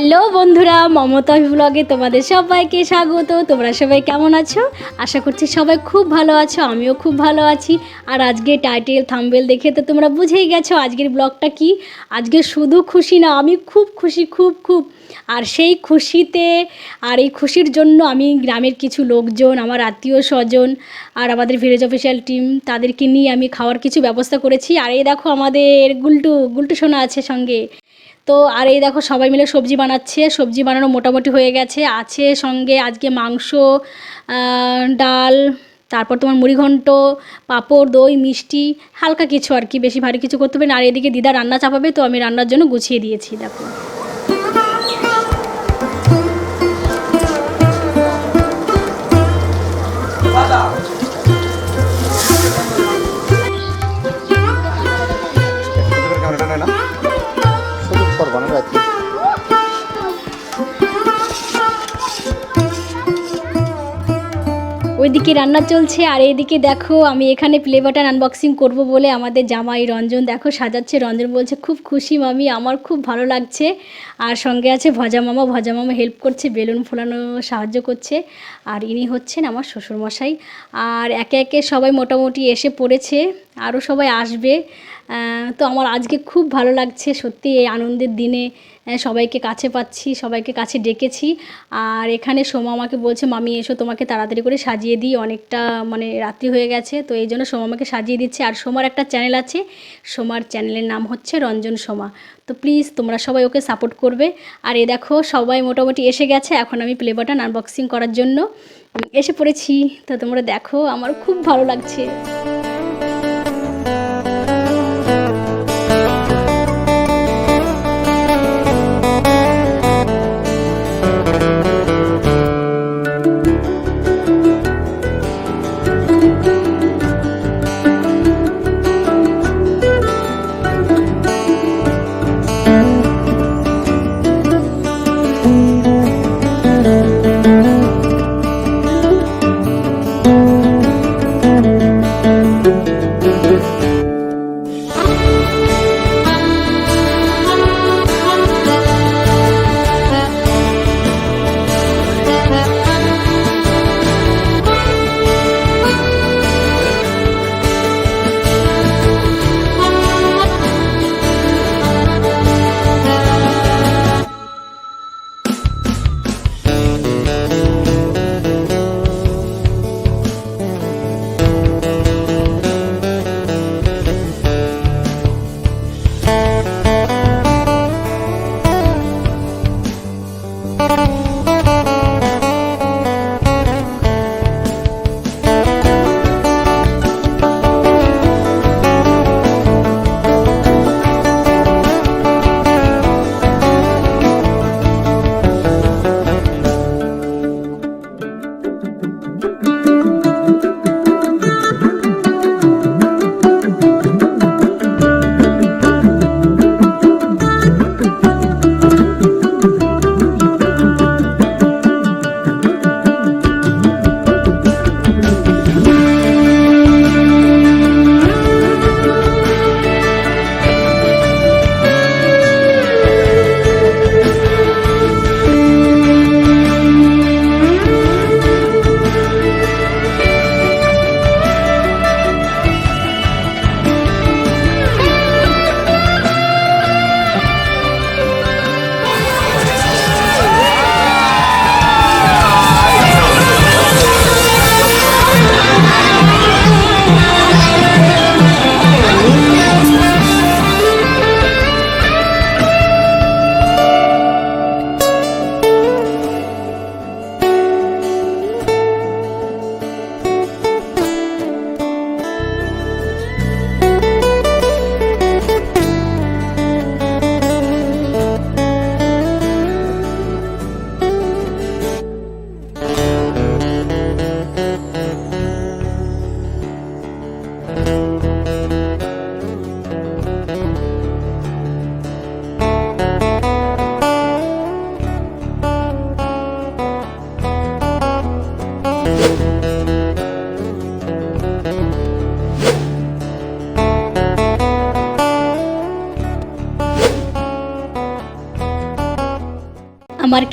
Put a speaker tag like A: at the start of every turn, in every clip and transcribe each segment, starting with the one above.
A: Hello বন্ধুরা, মমতা আভি ব্লগে তোমাদের সবাইকে স্বাগত। তোমরা সবাই কেমন আছো? আশা করছি সবাই খুব ভালো আছো, আমিও খুব ভালো আছি। আর আজকে টাইটেল থাম্বনেল দেখে তো তোমরা বুঝেই গেছো আজকের ব্লগটা কি। আজকে শুধু খুশি না, আমি খুব খুশি, খুব খুব। আর সেই খুশিতে আর এই খুশির জন্য আমি গ্রামের কিছু লোকজন, আমার আত্মীয় স্বজন আর আমাদের ভিলেজ অফিসিয়াল টিম, তাদেরকে নিয়ে আমি খাওয়ার কিছু ব্যবস্থা করেছি। আর এই দেখো আমাদের গুলটু সোনা আছে সঙ্গে। তো আর এই দেখো সবাই মিলে সবজি বানাচ্ছে, সবজি বানানো মোটামুটি হয়ে গেছে। আছে সঙ্গে আজকে মাংস, ডাল, তারপর তোমার মুড়িঘণ্ট, পাঁপড়, দই, মিষ্টি, হালকা কিছু আর কি, বেশি ভারী কিছু করতে হবে না। আর এদিকে দিদা রান্না চাপাবে, তো আমি রান্নার জন্য গুছিয়ে দিয়েছি দেখো। ওইদিকে রান্না চলছে, আর এইদিকে দেখো আমি এখানে প্লে বাটন আনবক্সিং করব বলে আমাদের জামাই রঞ্জন দেখো সাজাচ্ছে। রঞ্জন বলছে খুব খুশি মামি, আমার খুব ভালো লাগছে। আর সঙ্গে আছে ভজা মামা হেল্প করছে, বেলুন ফোলানো সাহায্য করছে। আর ইনি হচ্ছেন আমার শ্বশুরমশাই। আর একে একে সবাই মোটামুটি এসে পড়েছে, আরও সবাই আসবে। তো আমার আজকে খুব ভালো লাগছে সত্যি, এই আনন্দের দিনে সবাইকে কাছে পাচ্ছি, সবাইকে কাছে ডেকেছি। আর এখানে সোমা আমাকে বলছে মামি এসো তোমাকে তাড়াতাড়ি করে সাজিয়ে দিই, অনেকটা মানে রাত্রি হয়ে গেছে। তো এই জন্য সোমা আমাকে সাজিয়ে দিচ্ছে। আর সোমার একটা চ্যানেল আছে, সোমার চ্যানেলের নাম হচ্ছে রঞ্জন সোমা। তো প্লিজ তোমরা সবাই ওকে সাপোর্ট করবে। আর এ দেখো সবাই মোটামুটি এসে গেছে, এখন আমি প্লে বাটন আনবক্সিং করার জন্য এসে পড়েছি। তো তোমরা দেখো আমার খুব ভালো লাগছে।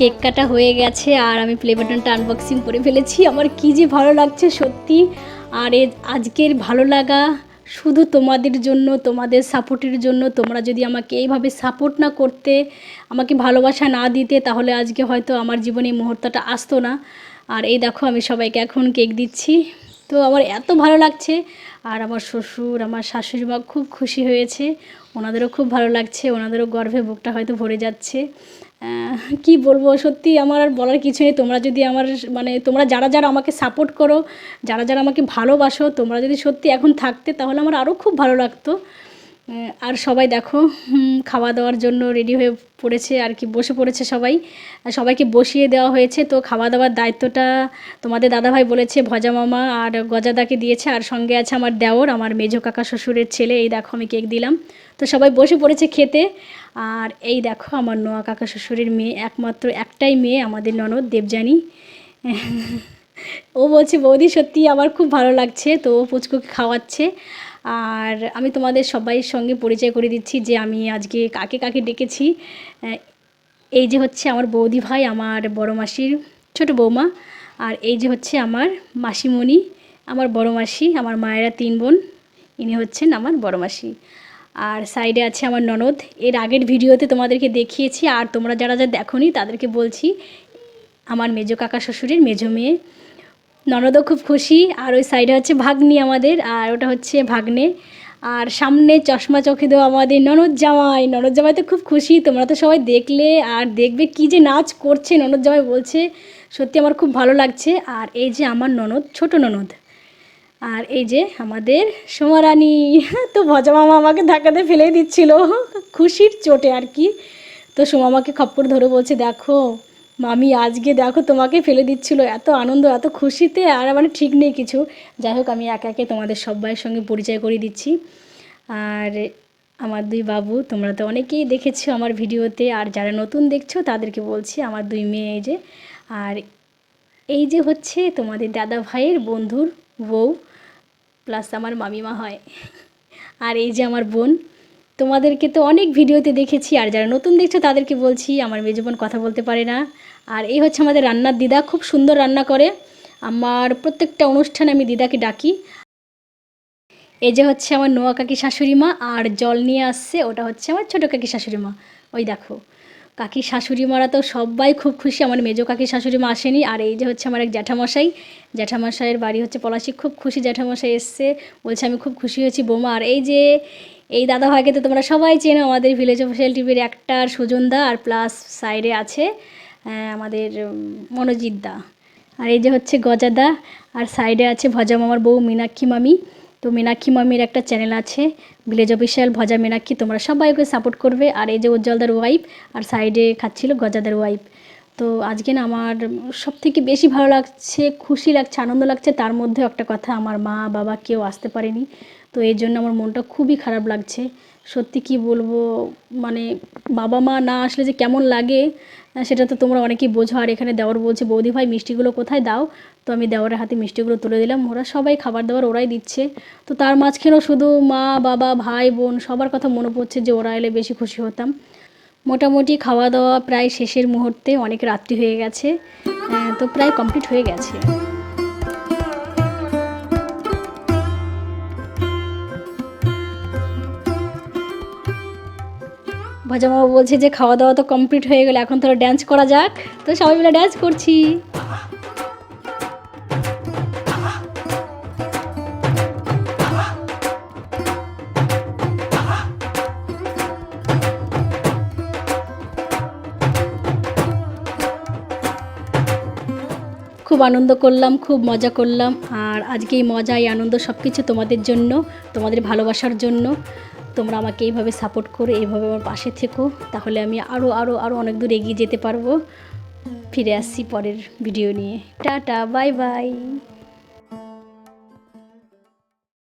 A: কেক কাটা হয়ে গেছে আর আমি প্লে বাটনটা আনবক্সিং করে ফেলেছি। আমার কী যে ভালো লাগছে সত্যি। আর আজকের ভালো লাগা শুধু তোমাদের জন্য, তোমাদের সাপোর্টের জন্য। তোমরা যদি আমাকে এইভাবে সাপোর্ট না করতে, আমাকে ভালোবাসা না দিতে, তাহলে আজকে হয়তো আমার জীবনে এই মুহূর্তটা আসতো না। আর এই দেখো আমি সবাইকে এখন কেক দিচ্ছি, তো আমার এত ভালো লাগছে। আর আমার শ্বশুর, আমার শাশুড়ি মা খুব খুশি হয়েছে, ওনাদেরও খুব ভালো লাগছে, ওনাদেরও গর্বে বুকটা হয়তো ভরে যাচ্ছে। কি বলবো, সত্যি আমার আর বলার কিছু নেই। তোমরা যদি আমার তোমরা যারা যারা আমাকে সাপোর্ট করো, যারা যারা আমাকে ভালোবাসো, তোমরা যদি সত্যি এখন থাকতে তাহলে আমার আরও খুব ভালো লাগতো। আর সবাই দেখো খাওয়া দাওয়ার জন্য রেডি হয়ে পড়েছে আর কি, বসে পড়েছে সবাই। সবাইকে বসিয়ে দেওয়া হয়েছে। তো খাওয়া দাওয়ার দায়িত্বটা তোমাদের দাদাভাই বলেছে ভজা মামা আর গজাদাকে দিয়েছে, আর সঙ্গে আছে আমার দেওর, আমার মেজো কাকা শ্বশুরের ছেলে। এই দেখো আমি কেক দিলাম, তো সবাই বসে পড়েছে খেতে। আর এই দেখো আমার নোয়া কাকা শ্বশুরের মেয়ে, একমাত্র একটাই মেয়ে, আমাদের ননদ দেবযানী। ও বলছে বৌদি সত্যি আমার খুব ভালো লাগছে, তো ও পুচকুকে খাওয়াচ্ছে। আর আমি তোমাদের সবাইয়ের সঙ্গে পরিচয় করে দিচ্ছি যে আমি আজকে কাকে কাকে ডেকেছি। এই যে হচ্ছে আমার বৌদি ভাই, আমার বড় মাসির ছোট বৌমা। আর এই যে হচ্ছে আমার মাসিমণি, আমার বড় মাসি, আমার মায়েরা 3 বোন, ইনি হচ্ছেন আমার বড় মাসি। আর সাইডে আছে আমার ননদ, এর আগের ভিডিওতে তোমাদেরকে দেখিয়েছি। আর তোমরা যারা যারা দেখোনি তাদেরকে বলছি, আমার মেজো কাকা শ্বশুরের মেজো মেয়ে। ননদও খুব খুশি। আর ওই সাইডে হচ্ছে ভাগ্নি আমাদের, আর ওটা হচ্ছে ভাগ্নে। আর সামনে চশমা চোখে দেওয়া আমাদের ননদ জামাই। ননদ জামাই তো খুব খুশি, তোমরা তো সবাই দেখলে আর দেখবে কি যে নাচ করছে ননদ জামাই, বলছে সত্যি আমার খুব ভালো লাগছে। আর এই যে আমার ননদ, ছোট ননদ। আর এই যে আমাদের সোমারানী। তো ভজা মামা আমাকে ধাক্কাতে ফেলেই দিচ্ছিল খুশির চোটে আর কি। তো সোমামাকে খপ্পর ধরে বলছে দেখো মামি আজকে দেখো তোমাকে ফেলে দিচ্ছিল, এত আনন্দ এত খুশিতে আর ঠিক নেই কিছু। যাই হোক আমি একে একে তোমাদের সবাইয়ের সঙ্গে পরিচয় করিয়ে দিচ্ছি। আর আমার 2 বাবু, তোমরা তো অনেকেই দেখেছো আমার ভিডিওতে, আর যারা নতুন দেখছো তাদেরকে বলছি আমার 2 মেয়ে এই যে। আর এই যে হচ্ছে তোমাদের দাদা ভাইয়ের বন্ধুর বউ, প্লাস আমার মামিমা হয়। আর এই যে আমার বোন, তোমাদেরকে তো অনেক ভিডিওতে দেখেছি, আর যারা নতুন দেখছো তাদেরকে বলছি আমার মেজো বোন কথা বলতে পারে না। আর এই হচ্ছে আমাদের রান্নার দিদা, খুব সুন্দর রান্না করে। আমার প্রত্যেকটা অনুষ্ঠানে আমি দিদাকে ডাকি। এই যে হচ্ছে আমার নোয়া কাকি শাশুড়ি মা, আর জল নিয়ে আসছে ওটা হচ্ছে আমার ছোটো কাকি শাশুড়ি মা। ওই দেখো কাকি শাশুড়ি মারা তো সবাই খুব খুশি, আমার মেজো কাকি শাশুড়ি মা আসেনি। আর এই যে হচ্ছে আমার এক জ্যাঠামশাই, জ্যাঠামশাইয়ের বাড়ি হচ্ছে পলাশি, খুব খুশি জ্যাঠামশাই এসছে, বলছে আমি খুব খুশি হয়েছি বৌমা। আর এই যে এই দাদাভাইকে তো তোমরা সবাই চেনো, আমাদের ভিলেজ অফিসিয়াল টিভির অ্যাক্টার সুজনদা, আর প্লাস সাইডে আছে আমাদের মনোজিৎ দা। আর এই যে হচ্ছে গজাদা, আর সাইডে আছে ভজা মামার বউ মীনাক্ষী মামি। তো মীনাক্ষী মামির একটা চ্যানেল আছে ভিলেজ অফিসিয়াল ভজা মীনাক্ষী, তোমরা সবাই ওকে সাপোর্ট করবে। আর এই যে উজ্জ্বলদার ওয়াইফ, আর সাইডে খাচ্ছিল গজাদার ওয়াইফ। তো আজকে না আমার সবথেকে বেশি ভালো লাগছে, খুশি লাগছে, আনন্দ লাগছে। তার মধ্যেও একটা কথা, আমার মা বাবা কেউ আসতে পারেনি, তো এই জন্য আমার মনটা খুবই খারাপ লাগছে। সত্যি কি বলবো, বাবা মা না আসলে যে কেমন লাগে সেটা তো তোমরা অনেকেই বোঝো। আর এখানে দেওর বলছে বৌদি ভাই মিষ্টিগুলো কোথায় দাও, তো আমি দেওরের হাতে মিষ্টিগুলো তুলে দিলাম। ওরা সবাই খাবার দাবার ওরাই দিচ্ছে। তো তার মাঝখানেও শুধু মা বাবা ভাই বোন সবার কথা মনে পড়ছে, যে ওরা এলে বেশি খুশি হতাম। মোটামুটি খাওয়া দাওয়া প্রায় শেষের মুহূর্তে, অনেক রাত্রি হয়ে গেছে, তো প্রায় কমপ্লিট হয়ে গেছে। ভজামামা বলছে যে খাওয়া দাওয়া তো কমপ্লিট হয়ে গেল, এখন তোরা ড্যান্স করা যাক। তো সবাই মিলে ড্যান্স করছি। খুব আনন্দ করলাম, খুব মজা করলাম। আর আজকে এই মজা এই আনন্দ সব কিছু তোমাদের জন্য, তোমাদের ভালোবাসার জন্য। তোমরা আমাকে এইভাবে সাপোর্ট করে এইভাবে আমার পাশে থেকো, তাহলে আমি আরও আরও আরও অনেক দূর এগিয়ে যেতে পারবো। ফিরে আসছি পরের ভিডিও নিয়ে। Tata, bye bye.